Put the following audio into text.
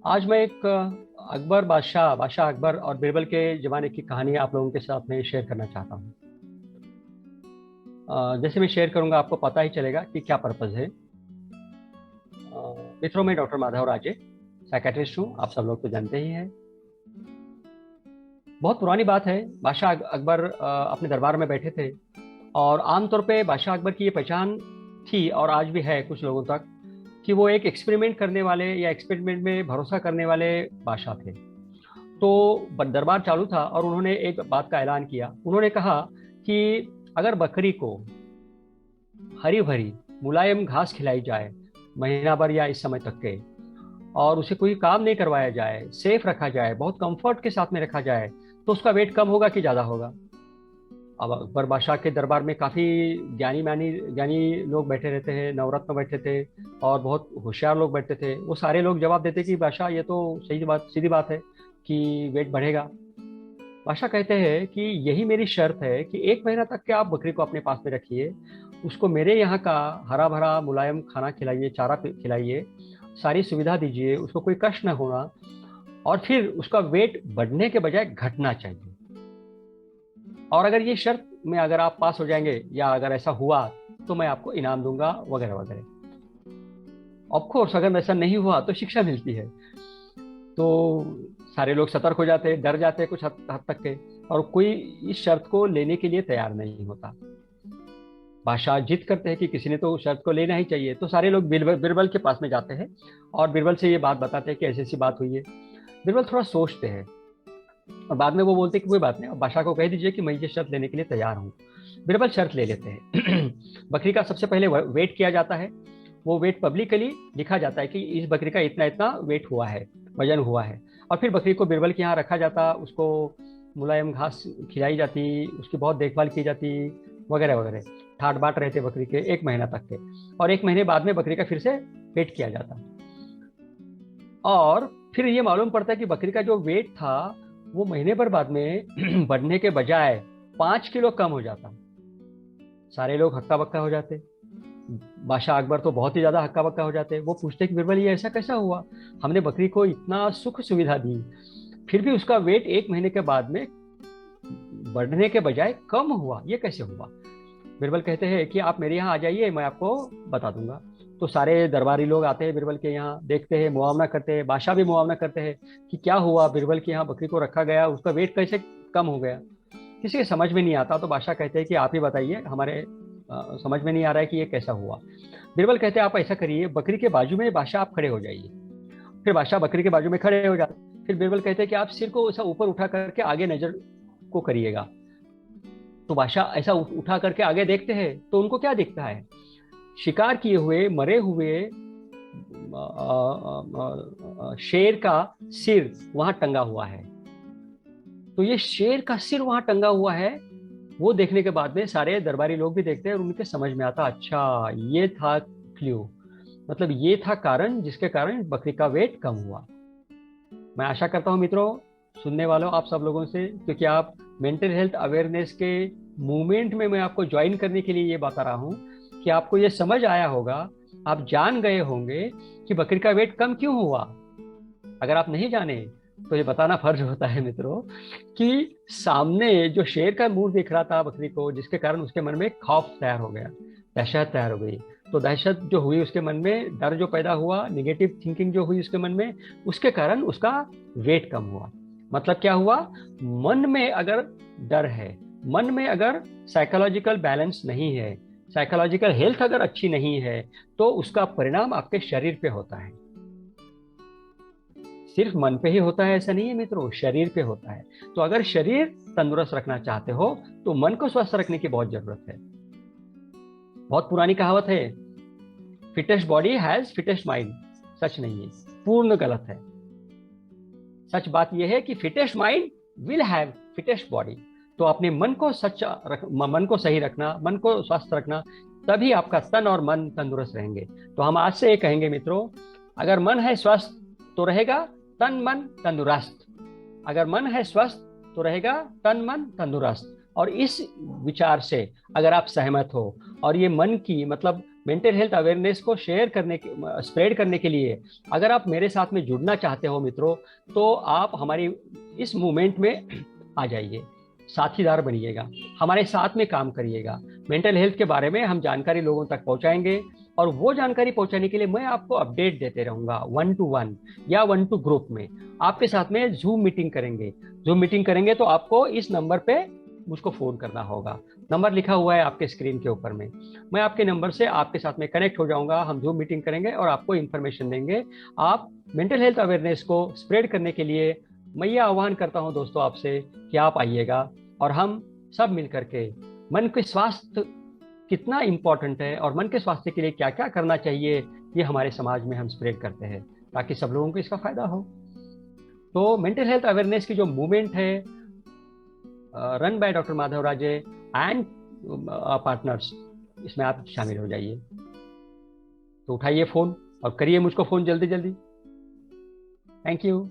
आज मैं एक अकबर बादशाह बादशाह अकबर और बीरबल के ज़माने की कहानी आप लोगों के साथ में शेयर करना चाहता हूँ। जैसे मैं शेयर करूँगा आपको पता ही चलेगा कि क्या पर्पज़ है। मित्रों, मैं डॉक्टर माधव राजे साइकेट्रिस्ट हूँ, आप सब लोग तो जानते ही हैं। बहुत पुरानी बात है। बादशाह अकबर अपने दरबार में बैठे थे और आमतौर पे बादशाह अकबर की ये पहचान थी और आज भी है कुछ लोगों तक कि वो एक एक्सपेरिमेंट करने वाले या एक्सपेरिमेंट में भरोसा करने वाले बादशाह थे। तो दरबार चालू था और उन्होंने एक बात का ऐलान किया। उन्होंने कहा कि अगर बकरी को हरी भरी मुलायम घास खिलाई जाए महीना भर या इस समय तक के, और उसे कोई काम नहीं करवाया जाए, सेफ रखा जाए, बहुत कंफर्ट के साथ में रखा जाए, तो उसका वेट कम होगा कि ज़्यादा होगा। अब अकबर बादशाह के दरबार में काफ़ी ज्ञानी लोग बैठे रहते हैं, नवरत्न बैठे थे और बहुत होशियार लोग बैठते थे। वो सारे लोग जवाब देते कि बादशाह ये तो सही बात, सीधी बात है कि वेट बढ़ेगा। बादशाह कहते हैं कि यही मेरी शर्त है कि एक महीना तक के आप बकरी को अपने पास में रखिए, उसको मेरे यहाँ का हरा भरा मुलायम खाना खिलाइए, चारा खिलाइए, सारी सुविधा दीजिए, उसको कोई कष्ट न होना, और फिर उसका वेट बढ़ने के बजाय घटना चाहिए। और अगर ये शर्त में अगर आप पास हो जाएंगे या अगर ऐसा हुआ तो मैं आपको इनाम दूंगा वगैरह वगैरह। ऑफ कोर्स अगर ऐसा नहीं हुआ तो शिक्षा मिलती है। तो सारे लोग सतर्क हो जाते हैं, डर जाते हैं कुछ हद तक के, और कोई इस शर्त को लेने के लिए तैयार नहीं होता। बादशाह जिद करते हैं कि किसी ने तो उस शर्त को लेना ही चाहिए। तो सारे लोग बिरबल के पास में जाते हैं और बिरबल से ये बात बताते हैं कि ऐसी ऐसी बात हुई है। बिरबल थोड़ा सोचते हैं और बाद में वो बोलते हैं कि कोई बात नहीं, बादशाह को कह दीजिए कि मैं ये शर्त लेने के लिए तैयार हूँ। बिरबल शर्त ले लेते हैं। बकरी का सबसे पहले वेट किया जाता है। वो वेट पब्लिकली लिखा जाता है कि इस बकरी का इतना इतना वेट हुआ है, वजन हुआ है। और फिर बकरी को बिरबल के यहाँ रखा जाता, उसको मुलायम घास खिलाई जाती, उसकी बहुत देखभाल की जाती वगैरह वगैरह। ठाट बाट रहते बकरी के एक महीना तक के, और एक महीने बाद में बकरी का फिर से वेट किया जाता। और फिर ये मालूम पड़ता है कि बकरी का जो वेट था वो महीने भर बाद में बढ़ने के बजाय 5 किलो कम हो जाता। सारे लोग हक्का बक्का हो जाते। बादशाह अकबर तो बहुत ही ज्यादा हक्का बक्का हो जाते। वो पूछते कि बिरबल ये ऐसा कैसा हुआ, हमने बकरी को इतना सुख सुविधा दी, फिर भी उसका वेट एक महीने के बाद में बढ़ने के बजाय कम हुआ, ये कैसे हुआ। बिरबल कहते हैं कि आप मेरे यहाँ आ जाइए, मैं आपको बता दूंगा। तो सारे दरबारी लोग आते हैं बिरबल के यहाँ, देखते हैं, मुआवना करते हैं। बादशाह भी मुआवना करते हैं कि क्या हुआ, बिरबल के यहाँ बकरी को रखा गया, उसका वेट कैसे कम हो गया। किसी के समझ में नहीं आता। तो बादशाह कहते हैं कि आप ही बताइए, हमारे समझ में नहीं आ रहा है कि ये कैसा हुआ। बिरबल कहते हैं आप ऐसा करिए, बकरी के बाजू में बादशाह आप खड़े हो जाइए। फिर बादशाह बकरी के बाजू में खड़े हो जाते। फिर बिरबल कहते हैं कि आप सिर को ऐसा ऊपर उठा करके आगे नजर को करिएगा। तो बादशाह ऐसा उठा करके आगे देखते हैं तो उनको क्या दिखता है, शिकार किए हुए मरे हुए शेर का सिर वहां टंगा हुआ है। तो ये शेर का सिर वहां टंगा हुआ है। वो देखने के बाद में सारे दरबारी लोग भी देखते हैं और उनके समझ में आता, अच्छा ये था क्ल्यू, मतलब ये था कारण जिसके कारण बकरी का वेट कम हुआ। मैं आशा करता हूँ मित्रों, सुनने वालों आप सब लोगों से, क्योंकि आप मेंटल हेल्थ अवेयरनेस के मूवमेंट में मैं आपको ज्वाइन करने के लिए ये बता रहा हूँ कि आपको ये समझ आया होगा, आप जान गए होंगे कि बकरी का वेट कम क्यों हुआ। अगर आप नहीं जाने तो ये बताना फर्ज होता है मित्रों कि सामने जो शेर का मुंह दिख रहा था बकरी को, जिसके कारण उसके मन में खौफ तैयार हो गया, दहशत तैयार हो गई। तो दहशत जो हुई उसके मन में, डर जो पैदा हुआ, निगेटिव थिंकिंग जो हुई उसके मन में, उसके कारण उसका वेट कम हुआ। मतलब क्या हुआ, मन में अगर डर है, मन में अगर साइकोलॉजिकल बैलेंस नहीं है, साइकोलॉजिकल हेल्थ अगर अच्छी नहीं है, तो उसका परिणाम आपके शरीर पे होता है। सिर्फ मन पे ही होता है ऐसा नहीं है मित्रों, शरीर पे होता है। तो अगर शरीर तंदुरुस्त रखना चाहते हो तो मन को स्वस्थ रखने की बहुत जरूरत है। बहुत पुरानी कहावत है, fittest body has fittest mind. सच नहीं है, पूर्ण गलत है। सच बात यह है कि fittest mind will have fittest body. तो अपने मन को मन को सही रखना, मन को स्वस्थ रखना, तभी आपका तन और मन तंदुरुस्त रहेंगे। तो हम आज से ये कहेंगे मित्रों, अगर मन है स्वस्थ तो रहेगा तन मन तंदुरुस्त। अगर मन है स्वस्थ तो रहेगा तन मन तंदुरुस्त। और इस विचार से अगर आप सहमत हो और ये मन की मतलब मेंटल हेल्थ अवेयरनेस को शेयर करने के, स्प्रेड करने के लिए अगर आप मेरे साथ में जुड़ना चाहते हो मित्रों, तो आप हमारी इस मूवमेंट में आ जाइए, साथीदार बनिएगा, हमारे साथ में काम करिएगा। मेंटल हेल्थ के बारे में हम जानकारी लोगों तक पहुंचाएंगे, और वो जानकारी पहुंचाने के लिए मैं आपको अपडेट देते रहूंगा, 1-to-1 या 1-to-ग्रुप में। आपके साथ में जूम मीटिंग करेंगे। जूम मीटिंग करेंगे तो आपको इस नंबर पे मुझको फोन करना होगा। नंबर लिखा हुआ है आपके स्क्रीन के ऊपर में। मैं आपके नंबर से आपके साथ में कनेक्ट हो जाऊंगा, हम जूम मीटिंग करेंगे और आपको इंफॉर्मेशन देंगे। आप मेंटल हेल्थ अवेयरनेस को स्प्रेड करने के लिए मैं ये आह्वान करता हूं दोस्तों आपसे कि आप आइएगा, और हम सब मिलकर के मन के स्वास्थ्य कितना इंपॉर्टेंट है और मन के स्वास्थ्य के लिए क्या क्या करना चाहिए, ये हमारे समाज में हम स्प्रेड करते हैं, ताकि सब लोगों को इसका फायदा हो। तो मेंटल हेल्थ अवेयरनेस की जो मूवमेंट है, run by doctor Madhav Raje and partners, इसमें आप शामिल हो जाइए। तो उठाइए फोन और करिए मुझको फोन जल्दी जल्दी। Thank you.